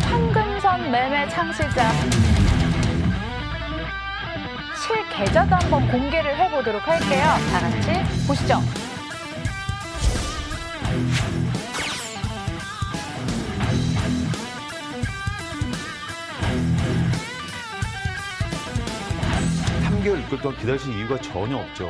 황금선 매매 창시자 실계좌도 한번 공개를 해보도록 할게요. 다 같이 보시죠. 개월 6개월 동안 기다리실 이유가 전혀 없죠.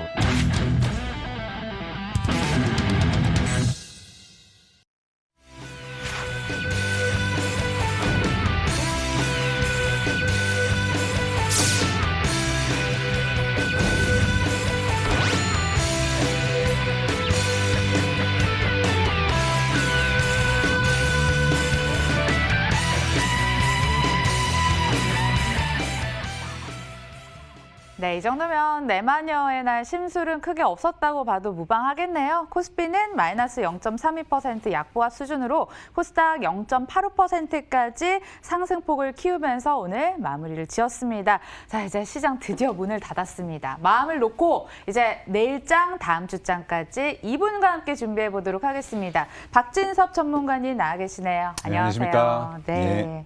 네, 이 정도면 내마녀의 날 심술은 크게 없었다고 봐도 무방하겠네요. 코스피는 마이너스 0.32% 약보합 수준으로 코스닥 0.85%까지 상승폭을 키우면서 오늘 마무리를 지었습니다. 자, 이제 시장 드디어 문을 닫았습니다. 마음을 놓고 이제 내일장, 다음 주장까지 2분과 함께 준비해 보도록 하겠습니다. 박진섭 전문가님 나와 계시네요. 안녕하세요. 안녕하십니까? 네. 네.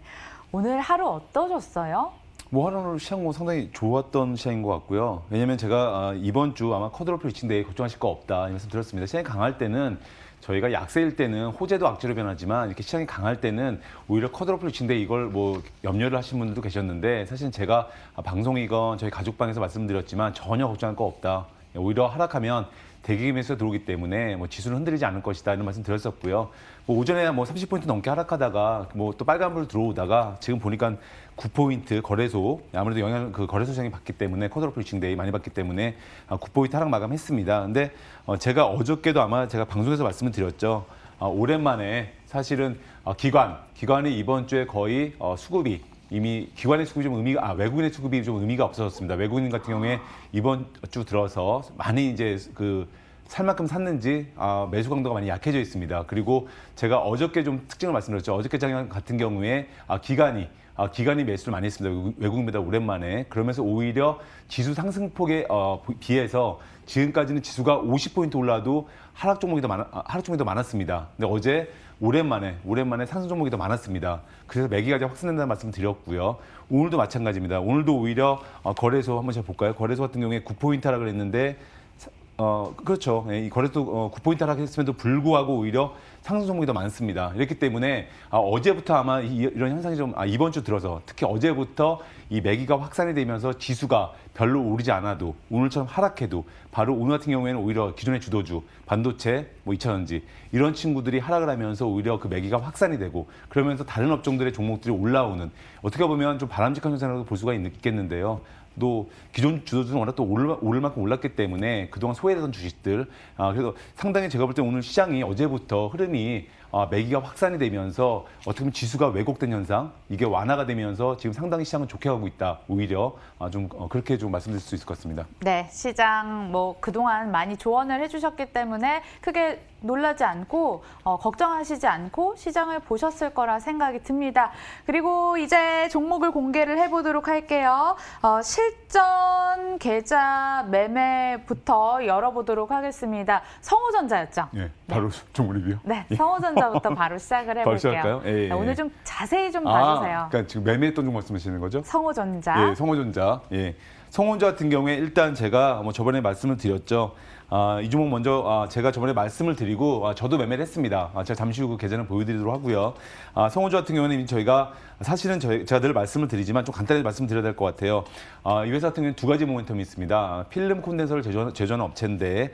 오늘 하루 어떠셨어요? 하루 시장 상당히 좋았던 시장인 것 같고요. 왜냐하면 제가 이번 주 아마 커드로프 리칭데이 걱정하실 거 없다 이 말씀 드렸습니다. 시장이 강할 때는 저희가 약세일 때는 호재도 악재로 변하지만 이렇게 시장이 강할 때는 오히려 커드로프 리칭데이 이걸 뭐 염려를 하신 분들도 계셨는데 사실 제가 방송이건 저희 가족방에서 말씀드렸지만 전혀 걱정할 거 없다. 오히려 하락하면 대기 매수가 들어오기 때문에 뭐 지수는 흔들리지 않을 것이다 이런 말씀 드렸었고요. 오전에 30포인트 넘게 하락하다가 또 빨간불 들어오다가 지금 보니까 9포인트 거래소 아무래도 영향을 거래소 시장이 받기 때문에 커드로프 리칭데이 많이 받기 때문에 9포인트 하락 마감했습니다. 근데 제가 어저께도 아마 제가 방송에서 말씀을 드렸죠. 오랜만에 사실은 기관이 이번 주에 거의 수급이 이미 기관의 수급이 좀 외국인의 수급이 좀 의미가 없어졌습니다. 외국인 같은 경우에 이번 주 들어서 많이 이제 살 만큼 샀는지 매수 강도가 많이 약해져 있습니다. 그리고 제가 어저께 좀 특징을 말씀드렸죠. 어저께 장 같은 경우에 기관이 매수를 많이 했습니다. 외국인보다 오랜만에. 그러면서 오히려 지수 상승폭에 비해서 지금까지는 지수가 50포인트 올라도 하락 종목이 더 많았습니다. 근데 어제 오랜만에 상승 종목이 더 많았습니다. 그래서 매기가 확산된다는 말씀 드렸고요. 오늘도 마찬가지입니다. 오늘도 오히려 거래소 한번 제가 볼까요? 거래소 같은 경우에 9포인트 하락을 했는데 그렇죠. 이 거래소 9포인트 하락했음에도 불구하고 오히려 상승 종목이 더 많습니다. 이렇기 때문에 어제부터 아마 이런 현상이 좀 이번 주 들어서 특히 어제부터 이 매기가 확산이 되면서 지수가 별로 오르지 않아도 오늘처럼 하락해도 바로 오늘 같은 경우에는 오히려 기존의 주도주 반도체, 2차전지 이런 친구들이 하락을 하면서 오히려 그 매기가 확산이 되고 그러면서 다른 업종들의 종목들이 올라오는 어떻게 보면 좀 바람직한 현상이라고 볼 수가 있겠는데요. 또 기존 주도주는 워낙 또 오를 만큼 올랐기 때문에 그동안 소외되던 주식들 그래서 상당히 제가 볼 때 오늘 시장이 어제부터 흐름이 매기가 확산이 되면서 어떻게 보면 지수가 왜곡된 현상 이게 완화가 되면서 지금 상당히 시장은 좋게 가고 있다. 오히려 좀 그렇게 좀 말씀드릴 수 있을 것 같습니다. 네, 시장 그동안 많이 조언을 해주셨기 때문에 크게 놀라지 않고 걱정하시지 않고 시장을 보셨을 거라 생각이 듭니다. 그리고 이제 종목을 공개를 해보도록 할게요. 실전 계좌 매매부터 열어보도록 하겠습니다. 성호전자였죠? 네, 바로 종목 리뷰요. 네, 성호전자부터 바로 시작을 해볼게요. 바로 시작할까요? 예. 오늘 좀 자세히 좀 봐주세요. 그러니까 지금 매매했던 종목 말씀하시는 거죠? 성호전자. 예, 성호전자. 예. 성호전자 같은 경우에 일단 제가 저번에 말씀을 드렸죠. 이 종목 먼저 제가 저번에 말씀을 드리고 저도 매매를 했습니다. 제가 잠시 후 그 계좌는 보여드리도록 하고요. 성호전자 같은 경우는 저희가 사실은 제가 늘 말씀을 드리지만 좀 간단히 말씀드려야 될 것 같아요. 이 회사 같은 경우는 두 가지 모멘텀이 있습니다. 필름 콘덴서를 제조하는 업체인데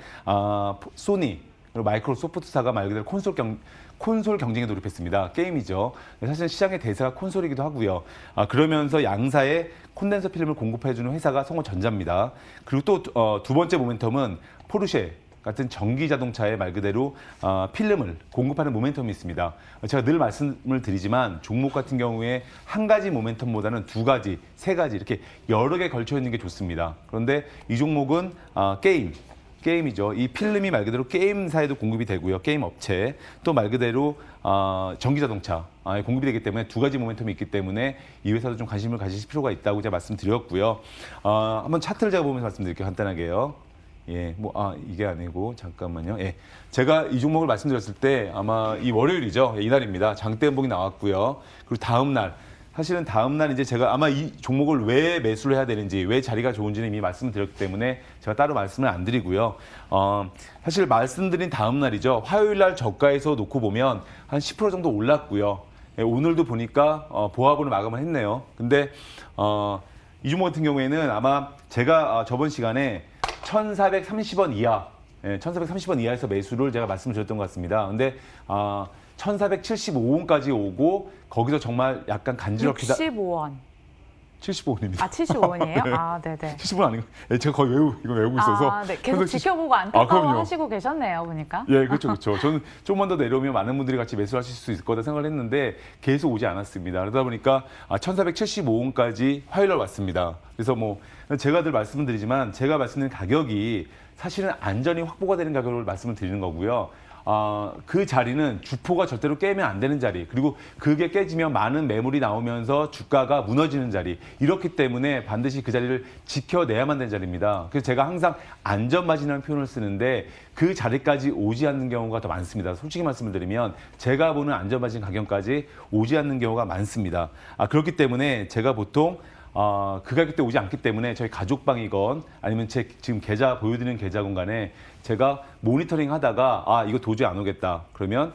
소니 그리고 마이크로소프트사가 말 그대로 콘솔 경쟁에 돌입했습니다. 게임이죠. 사실 시장의 대세가 콘솔이기도 하고요. 그러면서 양사의 콘덴서 필름을 공급해주는 회사가 성호전자입니다. 그리고 또 두 번째 모멘텀은 포르쉐 같은 전기 자동차의 말 그대로 필름을 공급하는 모멘텀이 있습니다. 제가 늘 말씀을 드리지만 종목 같은 경우에 한 가지 모멘텀보다는 두 가지, 세 가지 이렇게 여러 개 걸쳐 있는 게 좋습니다. 그런데 이 종목은 게임이죠. 이 필름이 말 그대로 게임사에도 공급이 되고요. 게임 업체 또 말 그대로 전기자동차 공급이 되기 때문에 두 가지 모멘텀이 있기 때문에 이 회사도 좀 관심을 가지실 필요가 있다고 제가 말씀드렸고요. 한번 차트를 제가 보면서 말씀드릴게요. 간단하게요. 예, 이게 아니고 잠깐만요. 예, 제가 이 종목을 말씀드렸을 때 아마 이 월요일이죠. 예, 이날입니다. 장대 음봉이 나왔고요. 그리고 다음 날. 사실은 다음 날 이제 제가 아마 이 종목을 왜 매수를 해야 되는지, 왜 자리가 좋은지는 이미 말씀드렸기 때문에 제가 따로 말씀을 안 드리고요. 사실 말씀드린 다음 날이죠. 화요일 날 저가에서 놓고 보면 한 10% 정도 올랐고요. 예, 오늘도 보니까 보합으로 마감을 했네요. 근데 이 종목 같은 경우에는 아마 제가 저번 시간에 1,430원 이하, 1,430원 이하에서 매수를 제가 말씀을 드렸던 것 같습니다. 근데 1,475원까지 오고 거기서 정말 약간 간지럽게 65원. 75원입니다. 아, 75원이에요? 네. 아, 네네. 70원 아니고 제가 거의 이거 외우고 있어서. 네. 계속 1,470 지켜보고 안타까워하시고 계셨네요, 보니까. 예, 그렇죠, 그렇죠. 저는 조금만 더 내려오면 많은 분들이 같이 매수하실 수 있을 거다 생각을 했는데 계속 오지 않았습니다. 그러다 보니까 1,475원까지 화요일 날 왔습니다. 그래서 제가 늘 말씀을 드리지만 제가 말씀드린 가격이 사실은 안전이 확보가 되는 가격을 말씀을 드리는 거고요. 그 자리는 주포가 절대로 깨면 안 되는 자리, 그리고 그게 깨지면 많은 매물이 나오면서 주가가 무너지는 자리, 이렇기 때문에 반드시 그 자리를 지켜내야만 되는 자리입니다. 그래서 제가 항상 안전마진이라는 표현을 쓰는데 그 자리까지 오지 않는 경우가 더 많습니다. 솔직히 말씀을 드리면 제가 보는 안전마진 가격까지 오지 않는 경우가 많습니다. 그렇기 때문에 제가 보통 그 가격대 오지 않기 때문에 저희 가족방이건 아니면 제 지금 계좌 보여드리는 계좌 공간에 제가 모니터링 하다가 이거 도저히 안 오겠다 그러면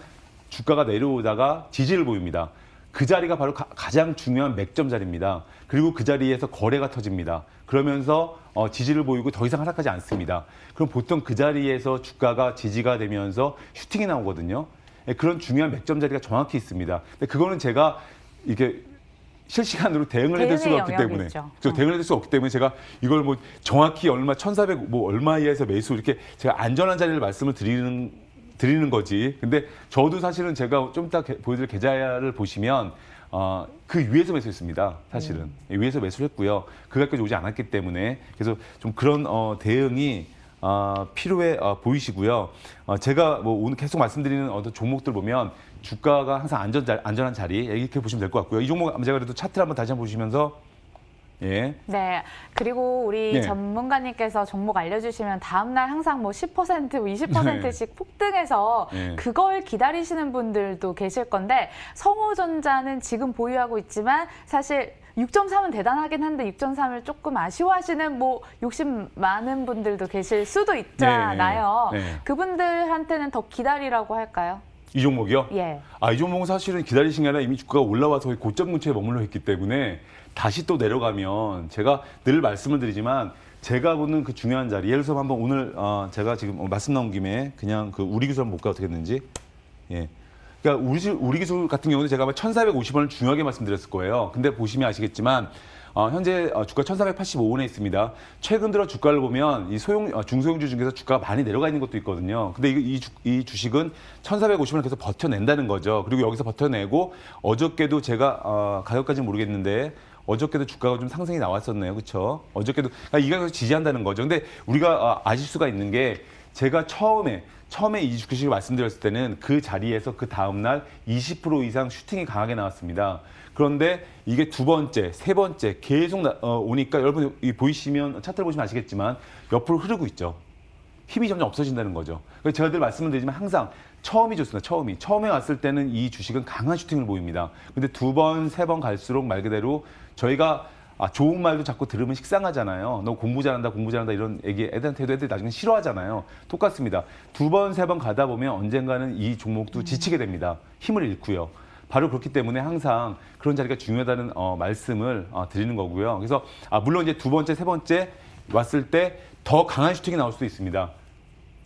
주가가 내려오다가 지지를 보입니다. 그 자리가 바로 가장 중요한 맥점 자리입니다. 그리고 그 자리에서 거래가 터집니다. 그러면서 지지를 보이고 더 이상 하락하지 않습니다. 그럼 보통 그 자리에서 주가가 지지가 되면서 슈팅이 나오거든요. 그런 중요한 맥점 자리가 정확히 있습니다. 근데 그거는 제가 이게 실시간으로 대응을 해줄 수가 없기 때문에, 대응을 해줄 수가 없기 때문에 제가 이걸 정확히 얼마 1,400 얼마 이하에서 매수 이렇게 제가 안전한 자리를 말씀을 드리는 거지. 근데 저도 사실은 제가 좀 이따 보여드릴 계좌를 보시면 그 위에서 매수했습니다. 사실은 위에서 매수를 했고요. 그 가격까지 오지 않았기 때문에 그래서 좀 그런 대응이 필요해 보이시고요. 제가 오늘 계속 말씀드리는 어떤 종목들 보면 주가가 항상 안전한 자리 이렇게 보시면 될 것 같고요. 이 종목 제가 그래도 차트를 한번 다시 한번 보시면서 예. 네. 그리고 우리 전문가님께서 종목 알려주시면 다음날 항상 10%, 20%씩 폭등해서 그걸 기다리시는 분들도 계실 건데 성호전자는 지금 보유하고 있지만 사실 6.3은 대단하긴 한데 6.3을 조금 아쉬워하시는 욕심 많은 분들도 계실 수도 있잖아요. 그분들한테는 더 기다리라고 할까요? 이 종목이요? 예. 이 종목은 사실은 기다리신 게 아니라 이미 주가가 올라와서 고점 근처에 머물러 있기 때문에 다시 또 내려가면 제가 늘 말씀을 드리지만 제가 보는 그 중요한 자리, 예를 들어서 한번 오늘 제가 지금 말씀 나온 김에 그냥 그 우리 기술 한번 볼까요? 어떻게 됐는지. 예. 그러니까 우리 기술 같은 경우는 제가 아마 1,450원을 중요하게 말씀드렸을 거예요. 근데 보시면 아시겠지만 현재 주가 1,485원에 있습니다. 최근 들어 주가를 보면 이 중소형주 중에서 주가가 많이 내려가 있는 것도 있거든요. 근데 이 주식은 1,450원을 계속 버텨낸다는 거죠. 그리고 여기서 버텨내고 어저께도 제가 가격까지는 모르겠는데 어저께도 주가가 좀 상승이 나왔었네요. 그렇죠? 어저께도 이 가격을 지지한다는 거죠. 근데 우리가 아실 수가 있는 게 제가 처음에 이 주식을 말씀드렸을 때는 그 자리에서 그 다음날 20% 이상 슈팅이 강하게 나왔습니다. 그런데 이게 두 번째, 세 번째 계속 오니까 여러분 보이시면 차트를 보시면 아시겠지만 옆으로 흐르고 있죠. 힘이 점점 없어진다는 거죠. 그래서 제가 늘 말씀을 드리지만 항상 처음이 좋습니다. 처음에 왔을 때는 이 주식은 강한 슈팅을 보입니다. 근데 두 번, 세 번 갈수록 말 그대로 저희가 좋은 말도 자꾸 들으면 식상하잖아요. 너 공부 잘한다 이런 얘기 애들한테 해도 애들이 나중에 싫어하잖아요. 똑같습니다. 두 번, 세 번 가다 보면 언젠가는 이 종목도 지치게 됩니다. 힘을 잃고요. 바로 그렇기 때문에 항상 그런 자리가 중요하다는 말씀을 드리는 거고요. 그래서 물론 이제 두 번째, 세 번째 왔을 때 더 강한 슈팅이 나올 수도 있습니다.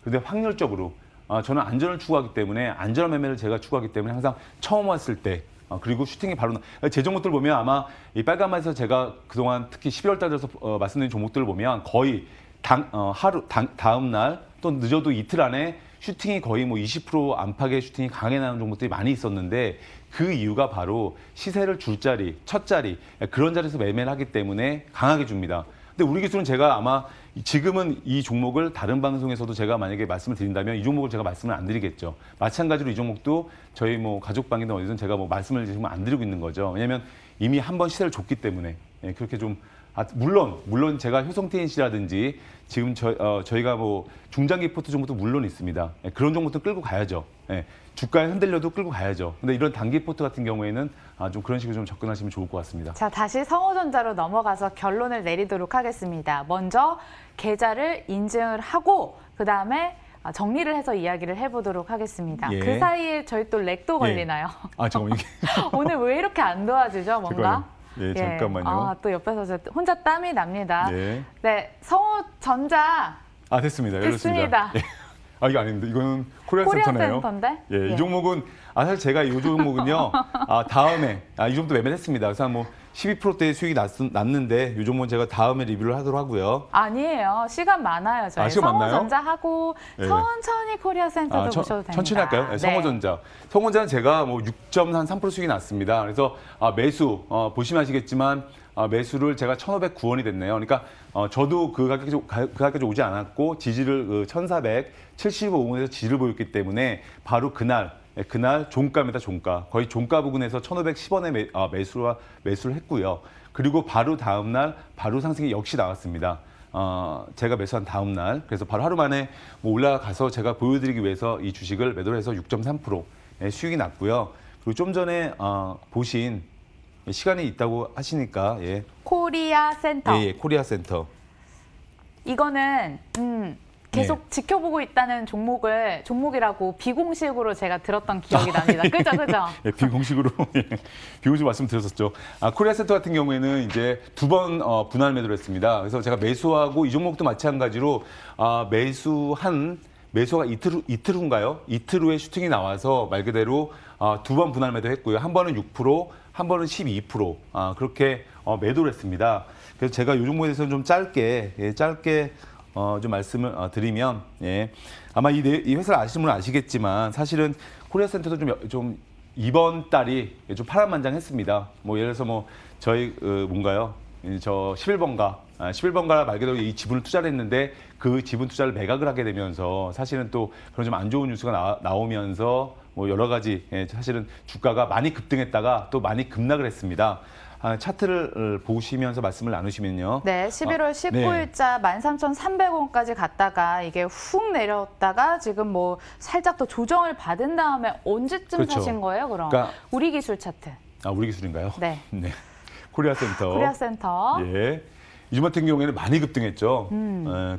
그런데 확률적으로 저는 안전을 추구하기 때문에 안전한 매매를 제가 추구하기 때문에 항상 처음 왔을 때 그리고 슈팅이 바로 제 종목들 보면 아마 이 빨간맛에서 제가 그동안 특히 12월 달 들어서 말씀드린 종목들을 보면 거의 다음 날 또 늦어도 이틀 안에 슈팅이 거의 20% 안팎의 슈팅이 강하게 나는 종목들이 많이 있었는데 그 이유가 바로 시세를 줄 자리, 첫 자리 그런 자리에서 매매를 하기 때문에 강하게 줍니다. 근데 우리 기술은 제가 아마 지금은 이 종목을 다른 방송에서도 제가 만약에 말씀을 드린다면 이 종목을 제가 말씀을 안 드리겠죠. 마찬가지로 이 종목도 저희 가족방이든 어디든 제가 말씀을 지금 안 드리고 있는 거죠. 왜냐하면 이미 한 번 시세를 줬기 때문에 그렇게 좀 물론 제가 효성 TNC라든지 지금 저희가 뭐 중장기 포트 종목도 물론 있습니다. 예, 그런 종목도 끌고 가야죠. 예, 주가에 흔들려도 끌고 가야죠. 근데 이런 단기 포트 같은 경우에는 좀 그런 식으로 좀 접근하시면 좋을 것 같습니다. 자, 다시 성호전자로 넘어가서 결론을 내리도록 하겠습니다. 먼저 계좌를 인증을 하고 그다음에 정리를 해서 이야기를 해보도록 하겠습니다. 예. 그 사이에 저희 또 렉도 걸리나요? 잠깐만 이게 오늘 왜 이렇게 안 도와주죠, 뭔가? 예, 잠깐만요. 또 옆에서 저 혼자 땀이 납니다. 네. 네, 성호전자 됐습니다. 열렸습니다. 됐습니다. 예. 이거 아닙니다. 이거는 코리아센터네요. 코리아센터인데? 예, 예. 이 종목은 사실 제가 이 종목은요. 다음에 이 종목도 매매를 했습니다. 그래서 뭐 12%대 수익이 났는데 이 종목은 제가 다음에 리뷰를 하도록 하고요. 아니에요. 시간 많아요. 저희 시간 많나요? 성호전자 하고 예. 천천히 코리아센터도 보셔도 됩니다. 천천히 할까요? 네, 성호전자. 성호전자는 제가 뭐 6.3% 수익이 났습니다. 그래서 매수 보시면 아시겠지만 매수를 제가 1,509원이 됐네요. 그러니까 저도 그 가격까지 오지 않았고 지지를 1,475원에서 지지를 보였기 때문에 바로 그날 종가입니다. 종가. 거의 종가 부근에서 1,510원에 매수를 했고요. 그리고 바로 다음 날 바로 상승이 역시 나왔습니다. 제가 매수한 다음 날. 그래서 바로 하루 만에 올라가서 제가 보여드리기 위해서 이 주식을 매도를 해서 6.3% 수익이 났고요. 그리고 좀 전에 보신 시간이 있다고 하시니까 코리아센터. 예, 코리아센터. 이거는 계속 지켜보고 있다는 종목이라고 비공식으로 제가 들었던 기억이 납니다. 그죠? 예, 비공식으로 말씀드렸었죠. 코리아센터 같은 경우에는 이제 2번 분할 매도를 했습니다. 그래서 제가 매수하고 이 종목도 마찬가지로 매수가 이틀 후인가요? 이틀 후에 슈팅이 나와서 말 그대로 2번 분할 매도했고요. 한 번은 6%, 한 번은 12%. 그렇게 매도를 했습니다. 그래서 제가 이 종목에 대해서는 좀 짧게 좀 말씀을 드리면, 아마 이 회사를 아시는 분은 아시겠지만 사실은 코리아센터도 좀 이번 달이 좀 파란만장했습니다. 뭐 예를 들어서 저희 뭔가요? 저 11번가 말 그대로 이 지분을 투자를 했는데 그 지분 투자를 매각을 하게 되면서 사실은 또 그런 좀 안 좋은 뉴스가 나오면서 여러 가지 사실은 주가가 많이 급등했다가 또 많이 급락을 했습니다. 차트를 보시면서 말씀을 나누시면요. 네, 11월 19일자 13,300원까지 갔다가 이게 훅 내렸다가 지금 살짝 더 조정을 받은 다음에 언제쯤 그렇죠. 사신 거예요, 그럼? 그러니까, 우리 기술 차트. 우리 기술인가요? 네. 네. 코리아센터. 예. 이 주말 같은 경우에는 많이 급등했죠.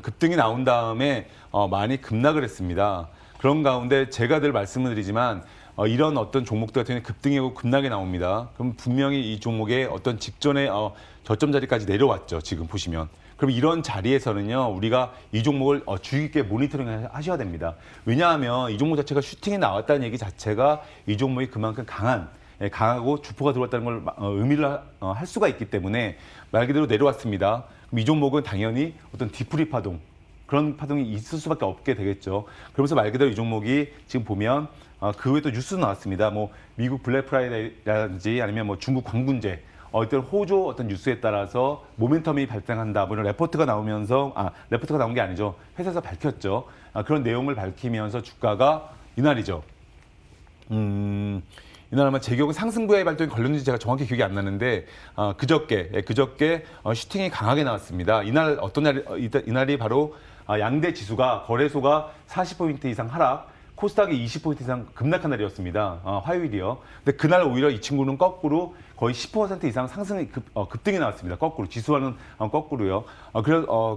급등이 나온 다음에 많이 급락을 했습니다. 그런 가운데 제가 늘 말씀을 드리지만 이런 어떤 종목들 같은 경우는 급등이고 급락이 나옵니다. 그럼 분명히 이 종목의 어떤 직전에 저점 자리까지 내려왔죠. 지금 보시면. 그럼 이런 자리에서는요, 우리가 이 종목을 주의 깊게 모니터링 하셔야 됩니다. 왜냐하면 이 종목 자체가 슈팅이 나왔다는 얘기 자체가 이 종목이 그만큼 강하고 주포가 들어왔다는 걸 의미를 할 수가 있기 때문에 말 그대로 내려왔습니다. 그럼 이 종목은 당연히 어떤 뒤풀이 파동, 그런 파동이 있을 수밖에 없게 되겠죠. 그러면서 말 그대로 이 종목이 지금 보면 그 외에 또 뉴스도 나왔습니다. 미국 블랙 프라이데이라든지 아니면 중국 광군제, 어떤 호조 어떤 뉴스에 따라서 모멘텀이 발생한다. 이런 레포트가 나오면서 레포트가 나온 게 아니죠. 회사에서 밝혔죠. 그런 내용을 밝히면서 주가가 이날이죠. 이날 아마 제 기억은 상승부의 발동이 걸렸는지 제가 정확히 기억이 안 나는데 그저께 슈팅이 강하게 나왔습니다. 이날이 바로 양대 지수가 거래소가 40포인트 이상 하락, 코스닥이 20포인트 이상 급락한 날이었습니다. 화요일이요. 근데 그날 오히려 이 친구는 거꾸로 거의 10% 이상 상승이 급등이 나왔습니다. 거꾸로 지수와는 거꾸로요.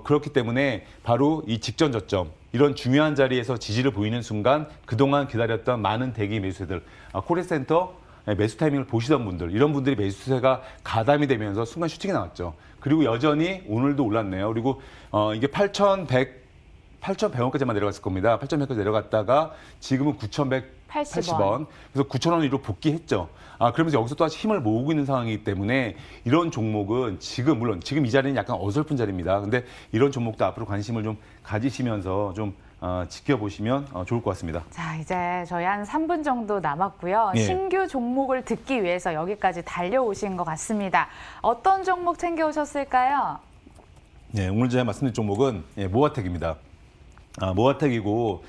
그렇기 때문에 바로 이 직전 저점 이런 중요한 자리에서 지지를 보이는 순간 그동안 기다렸던 많은 대기 매수세들 코리아센터 매수 타이밍을 보시던 분들 이런 분들이 매수세가 가담이 되면서 순간 슈팅이 나왔죠. 그리고 여전히 오늘도 올랐네요. 그리고 이게 8,100원까지만 내려갔을 겁니다. 8,100원까지 내려갔다가 지금은 9,180원. 그래서 9,000원 위로 복귀했죠. 그러면서 여기서 또다시 힘을 모으고 있는 상황이기 때문에 이런 종목은 물론 지금 이 자리는 약간 어설픈 자리입니다. 근데 이런 종목도 앞으로 관심을 좀 가지시면서 좀 지켜보시면 좋을 것 같습니다. 자, 이제 저희 한 3분 정도 남았고요. 예. 신규 종목을 듣기 위해서 여기까지 달려오신 것 같습니다. 어떤 종목 챙겨오셨을까요? 네, 오늘 제가 말씀드린 종목은 모아텍입니다. 모아텍이고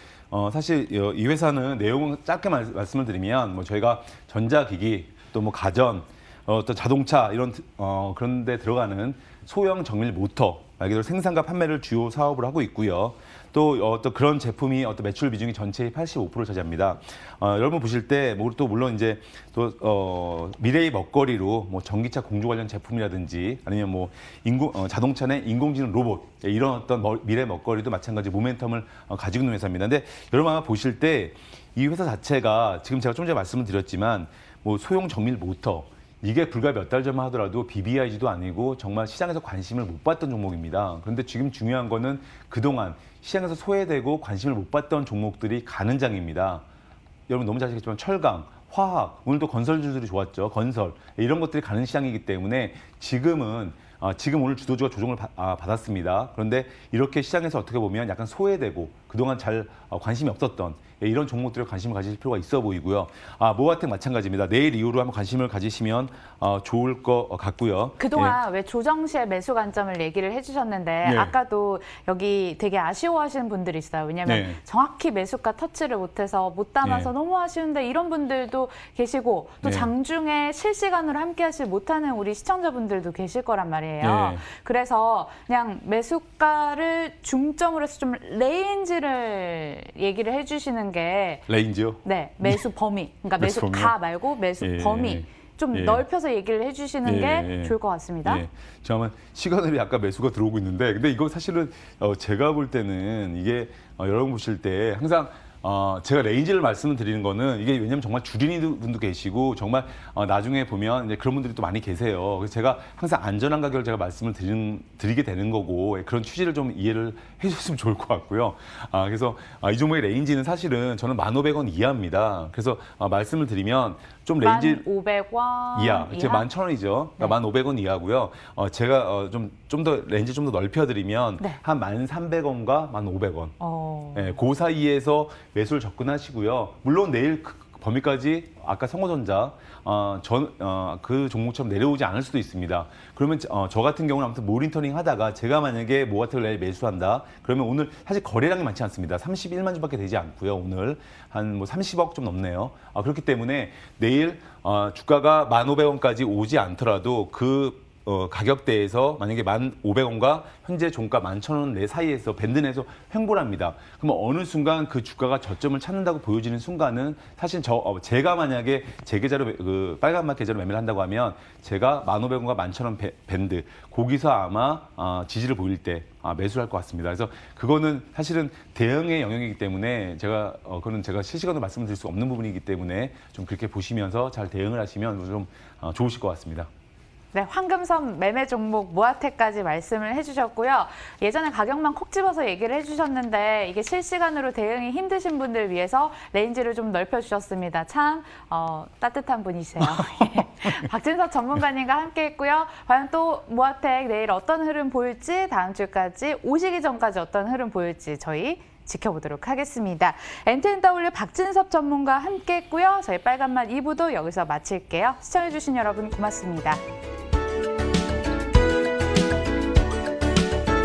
사실 이 회사는 내용은 짧게 말씀을 드리면 저희가 전자기기 또 가전 어떤 자동차 이런 그런 데 들어가는 소형 정밀 모터 말 그대로 생산과 판매를 주요 사업을 하고 있고요. 또 어떤 그런 제품이 어떤 매출 비중이 전체의 85%를 차지합니다. 여러분 보실 때 또 물론 이제 또 미래의 먹거리로 뭐 전기차 공조 관련 제품이라든지 아니면 뭐 자동차 내 인공지능 로봇 이런 어떤 미래 먹거리도 마찬가지 모멘텀을 가지고 있는 회사입니다. 근데 여러분 아마 보실 때 이 회사 자체가 지금 제가 좀 전에 말씀을 드렸지만 뭐 소형 정밀 모터 이게 불과 몇 달 전만 하더라도 BBIG도 아니고 정말 시장에서 관심을 못 받던 종목입니다. 그런데 지금 중요한 거는 그동안 시장에서 소외되고 관심을 못 받던 종목들이 가는 장입니다. 여러분 너무 잘 아시겠지만 철강, 화학, 오늘도 건설주들이 좋았죠. 건설 이런 것들이 가는 시장이기 때문에 지금 오늘 주도주가 조정을 받았습니다. 그런데 이렇게 시장에서 어떻게 보면 약간 소외되고 그동안 잘 관심이 없었던 이런 종목들에 관심을 가질 필요가 있어 보이고요. 모아텍 마찬가지입니다. 내일 이후로 한번 관심을 가지시면 좋을 것 같고요. 그동안 왜 조정 시에 매수 관점을 얘기를 해주셨는데 네. 아까도 여기 되게 아쉬워하시는 분들이 있어요. 왜냐하면 네. 정확히 매수가 터치를 못해서 못 담아서 네. 너무 아쉬운데 이런 분들도 계시고 또 네. 장중에 실시간으로 함께 하실 못하는 우리 시청자분들도 계실 거란 말이에요. 네. 그래서 그냥 매수가를 중점으로 해서 좀 레인지를 얘기를 해주시는 게 레인지요? 네, 매수 범위. 그러니까 매수 범위요? 매수가 말고 매수 예, 범위. 좀 예. 넓혀서 얘기를 해주시는 예, 게 예. 좋을 것 같습니다. 예. 잠깐만 시간으로 약간 매수가 들어오고 있는데 근데 이거 사실은 제가 볼 때는 이게 여러분 보실 때 항상 제가 레인지를 말씀을 드리는 거는 이게 왜냐면 정말 주린이 분도 계시고 정말 나중에 보면 이제 그런 분들이 또 많이 계세요. 그래서 제가 항상 안전한 가격을 제가 말씀을 드리게 되는 거고 그런 취지를 좀 이해를 해주셨으면 좋을 것 같고요. 그래서 이 종목의 레인지는 사실은 저는 1,500원 이하입니다. 그래서 말씀을 드리면 좀 레인지 1,500원 이하, 이제 11,000원이죠. 그러니까 1,500원 이하고요. 제가 좀 더 레인지 좀 더 넓혀드리면 네. 한 1,300원과 1,500원. 어. 네, 그 사이에서 매수를 접근하시고요. 물론 내일 그 범위까지 아까 성호전자 그 종목처럼 내려오지 않을 수도 있습니다. 그러면 저 같은 경우는 아무튼 모니터링 하다가 제가 만약에 모아텍을 내일 매수한다. 그러면 오늘 사실 거래량이 많지 않습니다. 31만 주밖에 되지 않고요. 오늘 한 뭐 30억 좀 넘네요. 그렇기 때문에 내일 주가가 1,500원까지 오지 않더라도 그 가격대에서 만약에 1,500원과 현재 종가 11,000원 내 사이에서 밴드 내에서 횡보를 합니다. 그러면 어느 순간 그 주가가 저점을 찾는다고 보여지는 순간은 사실 제가 만약에 제 계좌로 그 빨간맛 계좌로 매매를 한다고 하면 제가 1,500원과 11,000원 밴드 거기서 아마 지지를 보일 때 매수를 할 것 같습니다. 그래서 그거는 사실은 대응의 영역이기 때문에 그거는 제가 실시간으로 말씀드릴 수 없는 부분이기 때문에 좀 그렇게 보시면서 잘 대응을 하시면 좀 좋으실 것 같습니다. 네, 황금선 매매 종목 모아텍까지 말씀을 해주셨고요. 예전에 가격만 콕 집어서 얘기를 해주셨는데 이게 실시간으로 대응이 힘드신 분들 위해서 레인지를 좀 넓혀주셨습니다. 참 따뜻한 분이세요. 박진섭 전문가님과 함께했고요. 과연 또 모아텍 내일 어떤 흐름 보일지 다음 주까지 오시기 전까지 어떤 흐름 보일지 저희 지켜보도록 하겠습니다. NTNW 박진섭 전문가 함께했고요. 저희 빨간맛 2부도 여기서 마칠게요. 시청해주신 여러분 고맙습니다.